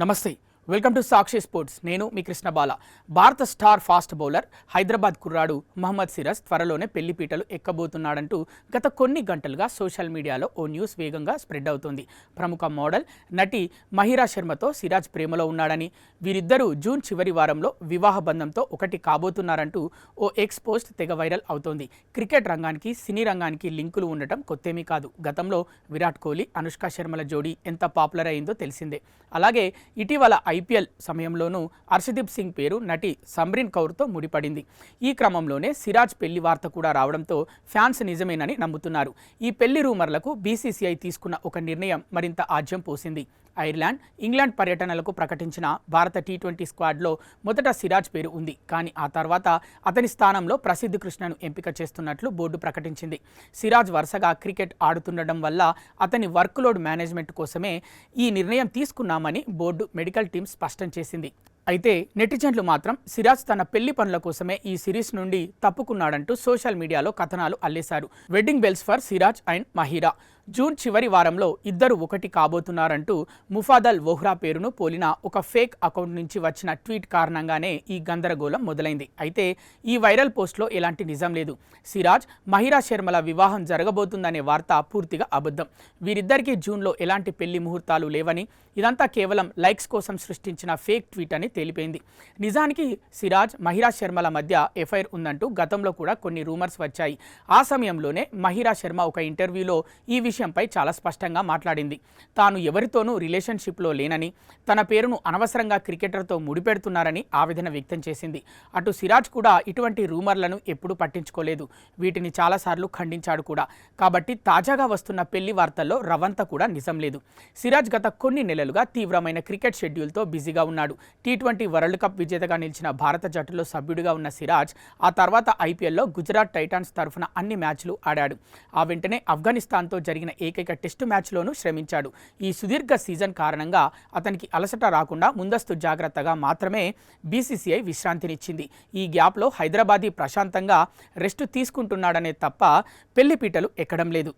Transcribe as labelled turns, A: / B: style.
A: నమస్తే, welcome to Sakshi sports. నేను మీ కృష్ణ బాల. భారత స్టార్ ఫాస్ట్ బౌలర్ హైదరాబాద్ కుర్రాడు మహమ్మద్ సిరాజ్ త్వరలోనే పెళ్లిపీటలు ఎక్కబోతున్నాడంటూ గత కొన్ని గంటలుగా సోషల్ మీడియాలో ఓ న్యూస్ వేగంగా స్ప్రెడ్ అవుతోంది. ప్రముఖ మోడల్ నటి మహిరా శర్మతో సిరాజ్ ప్రేమలో ఉన్నాడని, వీరిద్దరూ జూన్ చివరి వారంలో వివాహ బంధంతో ఒకటి కాబోతున్నారంటూ ఓ ఎక్స్ పోస్ట్ తెగ వైరల్ అవుతోంది. క్రికెట్ రంగానికి, సినీ రంగానికి లింకులు ఉండటం కొత్తేమీ కాదు. గతంలో విరాట్ కోహ్లీ, అనుష్క శర్మల జోడీ ఎంత పాపులర్ అయిందో తెలిసిందే. అలాగే ఇటీవల ఐపీఎల్ సమయంలోనూ హర్షదీప్ సింగ్ పేరు నటి సమ్రిన్ కౌర్తో ముడిపడింది. ఈ క్రమంలోనే సిరాజ్ పెళ్లి వార్త కూడా రావడంతో ఫ్యాన్స్ నిజమేనని నమ్ముతున్నారు. ఈ పెళ్లి రూమర్లకు బీసీసీఐ తీసుకున్న ఒక నిర్ణయం మరింత ఆజ్యం పోసింది. ఐర్లాండ్, ఇంగ్లాండ్ పర్యటనలకు ప్రకటించిన భారత టీ20 స్క్వాడ్లో మొదట సిరాజ్ పేరు ఉంది. కానీ ఆ తర్వాత అతని స్థానంలో ప్రసిద్ధ్ కృష్ణను ఎంపిక చేస్తున్నట్లు బోర్డు ప్రకటించింది. సిరాజ్ వరుసగా క్రికెట్ ఆడుతుండడం వల్ల అతని వర్క్లోడ్ మేనేజ్మెంట్ కోసమే ఈ నిర్ణయం తీసుకున్నామని బోర్డు మెడికల్ టీం స్పష్టం చేసింది. అయితే నెటిజన్లు మాత్రం సిరాజ్ తన పెళ్లి పనుల కోసమే ఈ సిరీస్ నుండి తప్పుకున్నాడంటూ సోషల్ మీడియాలో కథనాలు అల్లేశారు. Wedding bells for Siraj and Mahira. June చివరి వారంలో ఇద్దరు ఒకటి కాబోతున్నారంటూ ముఫాదల్ వోహ్రా పేరును పోలిన ఒక ఫేక్ అకౌంట్ నుంచి వచ్చిన ట్వీట్ కారణంగానే ఈ గందరగోళం మొదలైంది. అయితే ఈ వైరల్ పోస్ట్లో ఎలాంటి నిజం లేదు. సిరాజ్, మహిరా శర్మల వివాహం జరగబోతుందనే వార్త పూర్తిగా అబద్ధం. వీరిద్దరికీ జూన్లో ఎలాంటి పెళ్లి ముహూర్తాలు లేవని, ఇదంతా కేవలం లైక్స్ కోసం సృష్టించిన ఫేక్ ట్వీట్ అని తేలిపోయింది. నిజానికి సిరాజ్, మహిరా శర్మల మధ్య ఎఫ్ఐఆర్ ఉందంటూ గతంలో కూడా కొన్ని రూమర్స్ వచ్చాయి. ఆ సమయంలోనే మహిరా శర్మ ఒక ఇంటర్వ్యూలో ఈ విషయంపై చాలా స్పష్టంగా మాట్లాడింది. తాను ఎవరితోనూ రిలేషన్షిప్లో లేనని, తన పేరును అనవసరంగా క్రికెటర్తో ముడిపెడుతున్నారని ఆవేదన వ్యక్తం చేసింది. అటు సిరాజ్ కూడా ఇటువంటి రూమర్లను ఎప్పుడూ పట్టించుకోలేదు. వీటిని చాలాసార్లు ఖండించాడు కూడా. కాబట్టి తాజాగా వస్తున్న పెళ్లి వార్తల్లో రవంత కూడా నిజం లేదు. సిరాజ్ గత కొన్ని నెలలుగా తీవ్రమైన క్రికెట్ షెడ్యూల్తో బిజీగా ఉన్నాడు. టీ20 వరల్డ్ కప్ విజేతగా నిలిచిన భారత జట్టులో సభ్యుడిగా ఉన్న సిరాజ్ ఆ తర్వాత ఐపీఎల్లో గుజరాత్ టైటాన్స్ తరఫున అన్ని మ్యాచ్లు ఆడాడు. ఆ వెంటనే ఆఫ్ఘనిస్తాన్తో జరిగిన ఏకైక టెస్టు మ్యాచ్లోనూ శ్రమించాడు. ఈ సుదీర్ఘ సీజన్ కారణంగా అతనికి అలసట రాకుండా ముందస్తు జాగ్రత్తగా మాత్రమే బీసీసీఐ విశ్రాంతినిచ్చింది. ఈ గ్యాప్లో హైదరాబాదీ ప్రశాంతంగా రెస్ట్ తీసుకుంటున్నాడనే తప్ప పెళ్లిపీటలు ఎక్కడం లేదు.